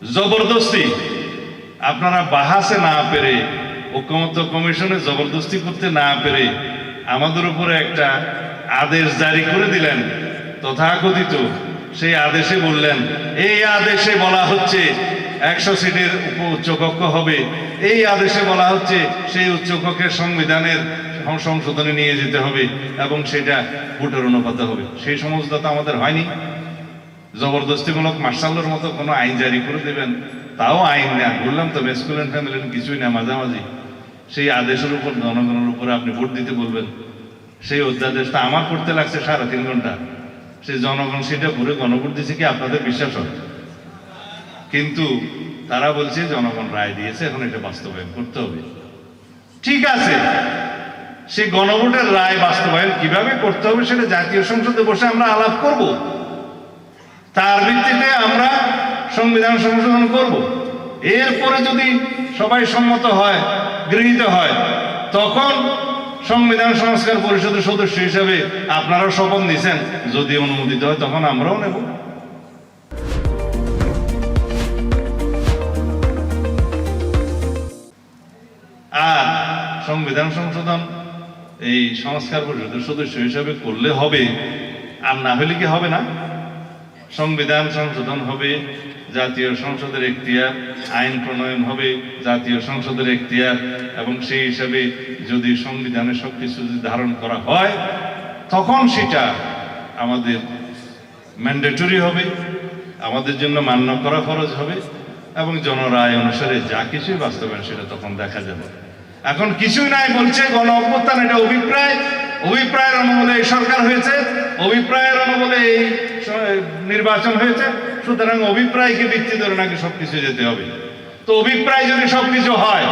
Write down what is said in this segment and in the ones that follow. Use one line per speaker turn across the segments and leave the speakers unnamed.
জবরদস্তি আপনারা বাহাসে না পেরে, ঐকমত্য কমিশনে জবরদস্তি করতে না পেরে আমাদের উপরে একটা আদেশ জারি করে দিলেন। তথাকথিত সেই আদেশে বললেন, এই আদেশে বলা হচ্ছে 100 সিটের উচ্চকক্ষ হবে, এই আদেশে বলা হচ্ছে সেই উচ্চকক্ষের সংবিধানের সংশোধনে নিয়ে যেতে হবে এবং সেটা ভোটের অনুপাতে হবে। সেই সমস্ত তো আমাদের হয়নি। জবরদস্তিমূলক মার্শালের মতো কোনো আইন জারি করে দেবেন, তাও আইন না, বললাম তো মেসকুলেন ফ্যামিলির কিছুই না, মাঝামাঝি সেই আদেশের উপর জনগণের উপরে আপনি ভোট দিতে বলবেন। সেই অধ্যাদেশটা আমার করতে লাগছে 3.5 ঘন্টা, সেই জনগণ সেটা ঘুরে গণভোট দিয়েছে কি আপনাদের বিশ্বাস হয়? কিন্তু তারা বলছে জনগণ রায় দিয়েছে, এখন এটা বাস্তবায়ন করতে হবে। ঠিক আছে, সেই গণভোটের রায় বাস্তবায়ন কিভাবে করতে হবে সেটা জাতীয় সংসদে বসে আমরা আলাপ করব, তার ভিত্তিতে আমরা সংবিধান সংশোধন করব। এরপরে যদি সবাই সম্মত হয়, গৃহীত হয়, তখন সংবিধান সংস্কার পরিষদের সদস্য হিসেবে আপনারাও শপথ নিছেন, যদি অনুমোদিত হয় তখন আমরাও নেব। আর সংবিধান সংশোধন এই সংস্কার পরিষদের সদস্য হিসেবে করলে হবে, আর না হলে কি হবে না? সংবিধান সংশোধন হবে, জাতীয় সংসদের এখতিয়ার, আইন প্রণয়ন হবে জাতীয় সংসদের এখতিয়ার, এবং সেই হিসাবে যদি সংবিধানে সবকিছু যদি ধারণ করা হয় তখন সেটা আমাদের ম্যান্ডেটরি হবে, আমাদের জন্য মান্য করা ফরজ হবে, এবং জনরায় অনুসারে যা কিছুই বাস্তবায়ন সেটা তখন দেখা যাবে। এখন কিছুই নাই বলছে গণ অভ্যুত্থান, এটা অভিপ্রায়, অভিপ্রায়ের অনুমোদে এই সরকার হয়েছে, অভিপ্রায়ের অনুমোদে এই নির্বাচন হয়েছে, সুতরাং অভিপ্রায়কে ভিত্তি ধরে নাকি সবকিছু যেতে হবে। তো অভিপ্রায় যদি সবকিছু হয়,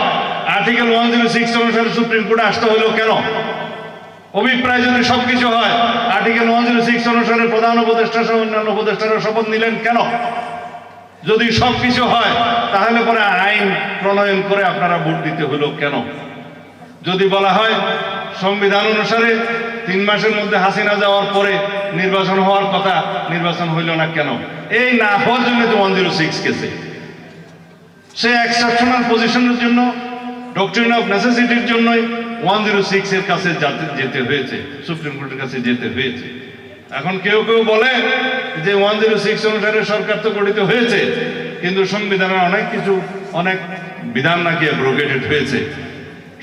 আর্টিকেল 106 অনুসারে সুপ্রিম কোর্টে আসতে হলো কেন? অভিপ্রায় যদি সবকিছু হয়, আর্টিকেল 106 অনুসারে প্রধান উপদেষ্টা সহ অন্যান্য উপদেষ্টারা শপথ নিলেন কেন? যদি সবকিছু হয় তাহলে পরে আইন প্রণয়ন করে আপনারা ভোট দিতে হলো কেন? যদি বলা হয় সংবিধান অনুসারে 3 মাসের মধ্যে হাসিনা যাওয়ার পরে নির্বাচন হওয়ার কথা, নির্বাচন হইল না কেন? এই না হওয়ার জন্য তো 106 কেসে, সে এক্সেপশনাল পজিশনের জন্য, ডক্ট্রিন অফ নেসেসিটির জন্যই 106 এর কাছে যেতে হয়েছে, সুপ্রিম কোর্টের কাছে যেতে হয়েছে। এখন কেউ কেউ বলে যে 106 অনুসারে সরকার তো গঠিত হয়েছে, কিন্তু সংবিধানের অনেক কিছু, অনেক বিধান নাকি অ্যাব্রোগেটেড হয়েছে।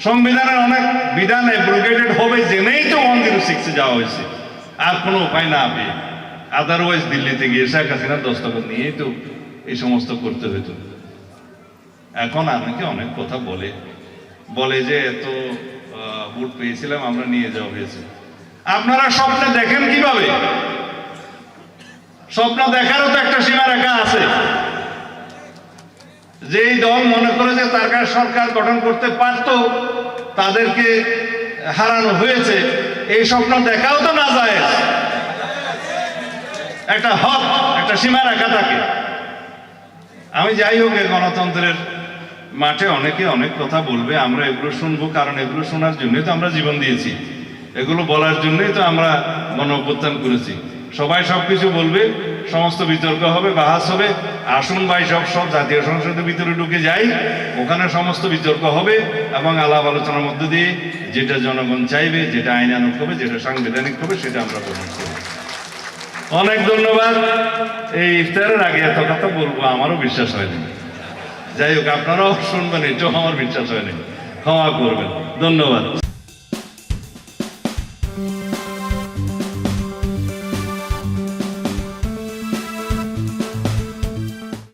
সংবিধানের অনেক বিধান অ্যাব্রোগেটেড হবে জেনেই তো 106 যাওয়া হয়েছে, আর কোনো উপায় না পেয়ে। আদারওয়াইজ দিল্লিতে গিয়ে শেখ হাসিনার দস্তখত নিয়েই তো এই সমস্ত করতে হতো। এখন আমাকে অনেক কথা বলে যে এত ভোট পেয়েছিলাম আমরা, নিয়ে যাওয়া হয়েছে। আপনারা স্বপ্নে দেখেন কিভাবে? স্বপ্ন দেখারও তো একটা সীমারেখা আছে। যেই দল মনে করে যে তার কাছে সরকার গঠন করতে পারত, তাদেরকে হারানো হয়েছে, এই স্বপ্ন দেখাও তো না যায়, একটা হক, একটা সীমারেখা থাকে। আমি যাই হোক, গণতন্ত্রের মাঠে অনেকে অনেক কথা বলবে, আমরা এগুলো শুনবো, কারণ এগুলো শোনার জন্যই তো আমরা জীবন দিয়েছি, এগুলো বলার জন্যই তো আমরা গণ অভ্যুত্থান করেছি। সবাই সবকিছু বলবে, সমস্ত বিতর্ক হবে, বাহাস হবে। আসুন ভাই, সব জাতীয় সংসদের ভিতরে ঢুকে যাই, ওখানে সমস্ত বিতর্ক হবে এবং আলাপ আলোচনার মধ্যে দিয়ে যেটা জনগণ চাইবে, যেটা আইনানুগ হবে, যেটা সাংবিধানিক হবে, সেটা আমরা গ্রহণ করব। অনেক ধন্যবাদ। এই ইফতারের আগে এত কথা বলবো আমারও বিশ্বাস হয়নি। যাই হোক, আপনারাও শুনবেন, এটাও আমার বিশ্বাস হয়নি, ক্ষমা করবেন। ধন্যবাদ।